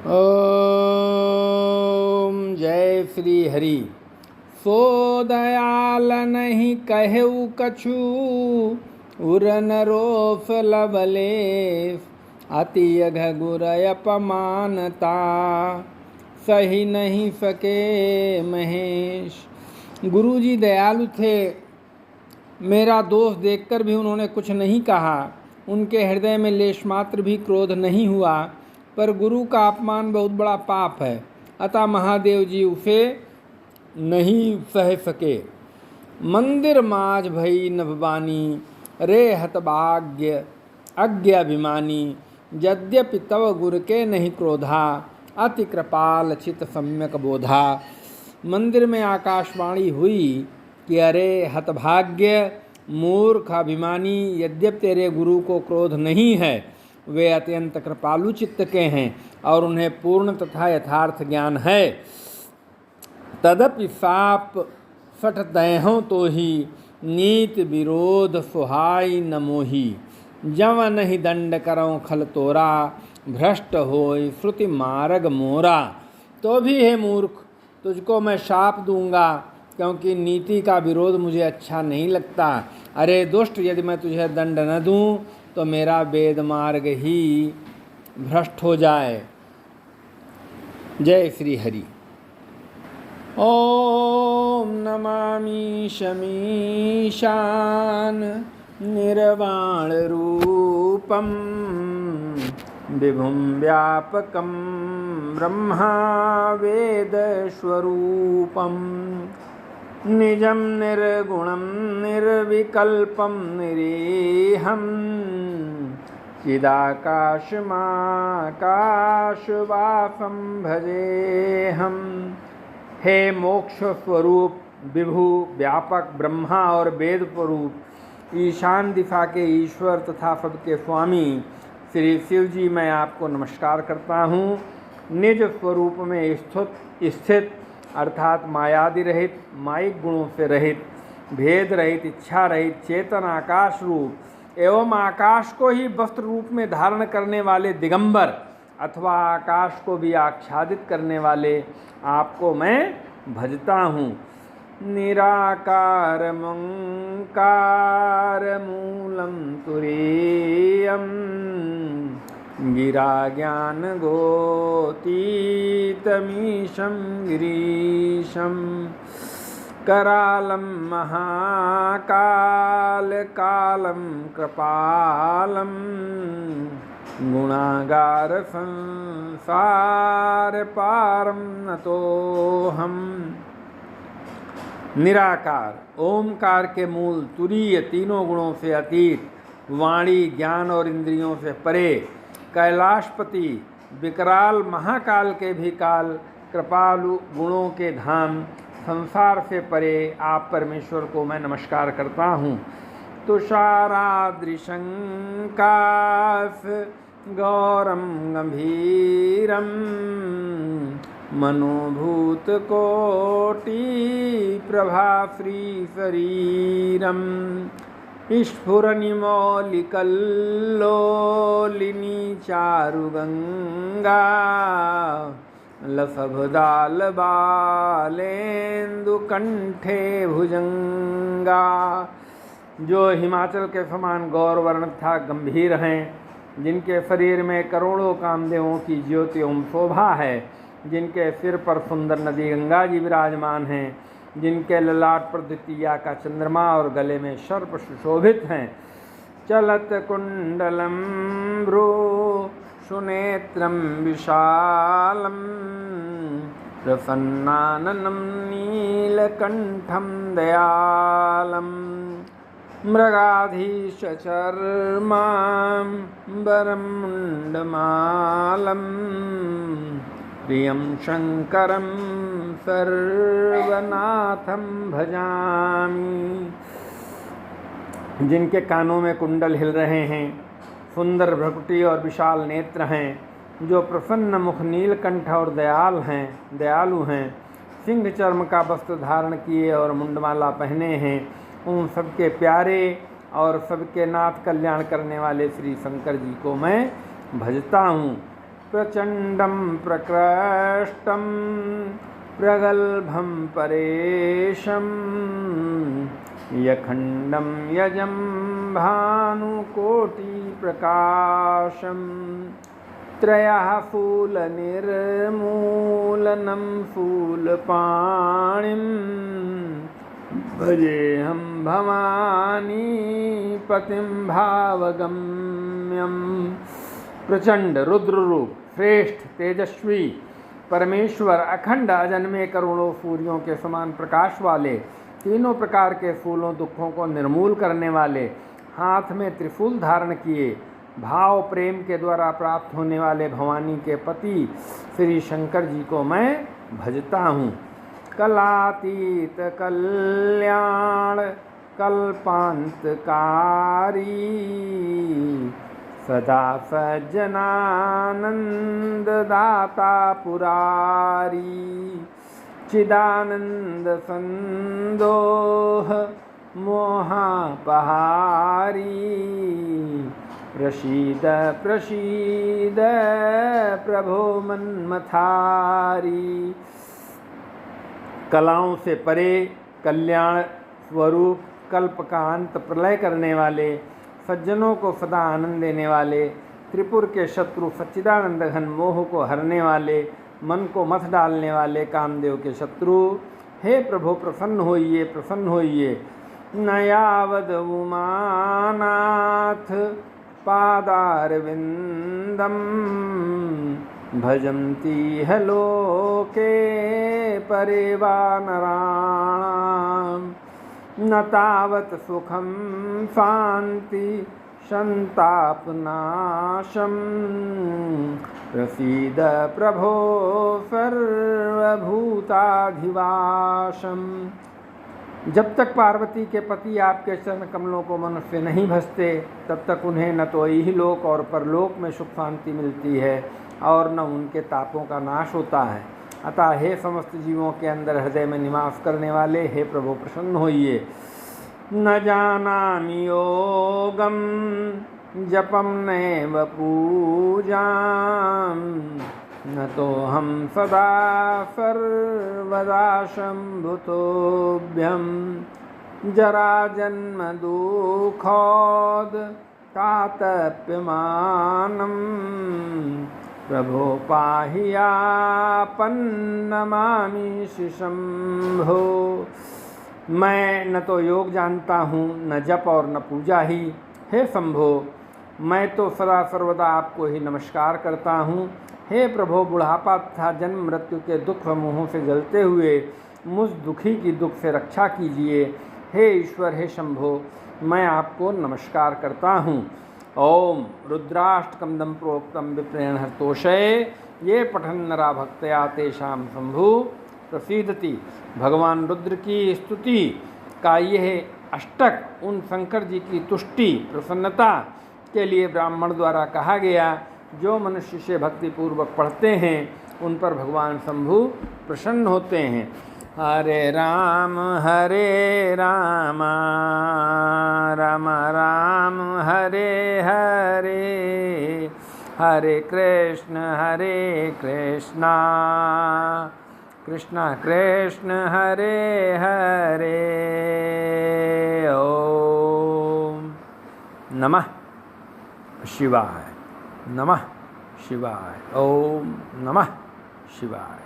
ओम जय श्री हरि। सो दयाल नहीं कहु कछु, उर नरोफ लवलेश, अति अघगुर अपमानता, सही नहीं सके महेश। गुरुजी दयालु थे, मेरा दोष देखकर भी उन्होंने कुछ नहीं कहा। उनके हृदय में लेश मात्र भी क्रोध नहीं हुआ, पर गुरु का अपमान बहुत बड़ा पाप है, अतः महादेव जी उसे नहीं सह सके। मंदिर माज भई नभवानी, रे हतभाग्य अज्ञाभिमानी, यद्यपि तव गुर के नहीं क्रोधा, अति कृपाल चित सम्यक बोधा। मंदिर में आकाशवाणी हुई कि अरे हतभाग्य मूर्ख अभिमानी, यद्यप तेरे गुरु को क्रोध नहीं है, वे अत्यंत कृपालु चित्त के हैं और उन्हें पूर्ण तथा यथार्थ ज्ञान है। तदपि साप सठ दयहों तो ही, नीत विरोध सुहाई न मोही। जव नहीं दंड करऊँ खल तोरा, भ्रष्ट होय श्रुति मार्ग मोरा। तो भी हे मूर्ख, तुझको मैं शाप दूंगा, क्योंकि नीति का विरोध मुझे अच्छा नहीं लगता। अरे दुष्ट, यदि मैं तुझे दंड न दूं तो मेरा वेद मार्ग ही भ्रष्ट हो जाए। जय श्री हरि। ओम नमामि शमीशान निर्वाण रूपम, विभुं व्यापकं ब्रह्मा वेद स्वरूपम, निजं निर्गुणं निर्विकल्पं निरीहं, चिदाकाशमाकाशवासं भजेहम्। हे मोक्ष स्वरूप, विभु व्यापक ब्रह्मा और वेद स्वरूप, ईशान दिशा के ईश्वर तथा सबके स्वामी श्री शिव जी, मैं आपको नमस्कार करता हूँ। निज स्वरूप में स्थित अर्थात मायादि रहित, माइक गुणों से रहित, भेद रहित, इच्छा रहित, चेतन आकाश रूप एवं आकाश को ही वस्त्र रूप में धारण करने वाले दिगंबर अथवा आकाश को भी आच्छादित करने वाले आपको मैं भजता हूँ। निराकार मंकार मूलम तुरीयम, गिरा ज्ञान गोतीतमीशं गिरीशं, करालं महाकाल कालं कृपालं, गुणागार संसार पारम नतोहम। निराकार, ओमकार के मूल, तुरीय तीनों गुणों से अतीत, वाणी ज्ञान और इंद्रियों से परे, कैलाशपति, विकराल महाकाल के भी काल, कृपालु गुणों के धाम, संसार से परे आप परमेश्वर को मैं नमस्कार करता हूँ। तुषारादृशंकाश गौरम गंभीरम, मनोभूत कोटि प्रभाश्री शरीरम, स्फुरनिमौलिकल्लोलिनी चारुगंगा, लसभदाल बालेन्दु कंठे भुजंगा। जो हिमाचल के समान गौर वर्ण तथा गंभीर हैं, जिनके शरीर में करोड़ों कामदेवों की ज्योति एवं शोभा है, जिनके सिर पर सुंदर नदी गंगा जी विराजमान हैं, जिनके ललाट पर द्वितीया का चंद्रमा और गले में सर्प सुशोभित हैं, चलत कुंडलम भ्रू सुनेत्रम विशालम, प्रसन्नाननं नीलकंठम दयालम, मृगाधीश चर्मांबरं मुंडमालं, प्रियं शंकरं सर्वनाथं भजामि। जिनके कानों में कुंडल हिल रहे हैं, सुंदर भ्रकुटी और विशाल नेत्र हैं, जो प्रसन्न मुख, नीलकंठ और दयालु हैं, सिंह चर्म का वस्त्र धारण किए और मुंडमाला पहने हैं, उन सबके प्यारे और सबके नाथ कल्याण करने वाले श्री शंकर जी को मैं भजता हूँ। प्रचण्डं प्रकृष्टं प्रगल्भं परेशं यखण्डं यजं भानुकोटिप्रकाशं त्रयः फूलनिर्मूलनं फूलपाणिं भजेऽहं भवानी पतिं भावगम्यं। प्रचंड रुद्र रूप, श्रेष्ठ, तेजस्वी, परमेश्वर, अखंड, अजन्मे, करोड़ों सूर्यों के समान प्रकाश वाले, तीनों प्रकार के फूलों दुखों को निर्मूल करने वाले, हाथ में त्रिशूल धारण किए, भाव प्रेम के द्वारा प्राप्त होने वाले भवानी के पति श्री शंकर जी को मैं भजता हूँ। कलातीत कल्याण कल्पांतकारी सदा सज्जनानंद दाता पुरारी चिदानंद संदोह मोहापहारी प्रसीद प्रसीद प्रभो मन्मथारी। कलाओं से परे, कल्याण स्वरूप, कल्प का अंत प्रलय करने वाले, सज्जनों को सदा आनंद देने वाले, त्रिपुर के शत्रु सच्चिदानंद घन मोह को हरने वाले, मन को मथ डालने वाले कामदेव के शत्रु, हे प्रभु प्रसन्न होइए, प्रसन्न होइए। न यावद उमानाथ पादारविंदम भजन्ति ह लोके परिवानराणाम न तावत सुखम शांति संतापनाशम प्रसीद प्रभो सर्वभूताधिवासम। जब तक पार्वती के पति आपके चरण कमलों को मनुष्य नहीं भजते, तब तक उन्हें न तो इहलोक और परलोक में सुख शांति मिलती है और न उनके तापों का नाश होता है। अतः हे समस्त जीवों के अंदर हृदय में निवास करने वाले, हे प्रभु प्रसन्न होइए। न जानामि योगम जपम नैव पूजाम न तो हम सदा सर्वदा शंभुतोभ्यम जरा जन्म दुखोद तातप्यमानम प्रभो पाहि आपन्नमामि शंभो। मैं न तो योग जानता हूँ, न जप और न पूजा ही। हे शंभो, मैं तो सदा सर्वदा आपको ही नमस्कार करता हूँ। हे प्रभो, बुढ़ापा तथा जन्म मृत्यु के दुख समूहों से जलते हुए मुझ दुखी की दुख से रक्षा कीजिए। हे ईश्वर, हे शंभो, मैं आपको नमस्कार करता हूँ। ओम रुद्राष्टकं प्रोक्तम विप्रेण हर्तोषये ये पठन नरा भक्तया तेषाम शंभु प्रसीदति। भगवान रुद्र की स्तुति का यह अष्टक उन शंकर जी की तुष्टि, प्रसन्नता के लिए ब्राह्मण द्वारा कहा गया। जो मनुष्य से भक्तिपूर्वक पढ़ते हैं उन पर भगवान शंभु प्रसन्न होते हैं। हरे राम राम राम हरे हरे, हरे कृष्ण कृष्ण कृष्ण हरे हरे। ओम नमः शिवाय, नमः शिवाय, ओम नमः शिवाय।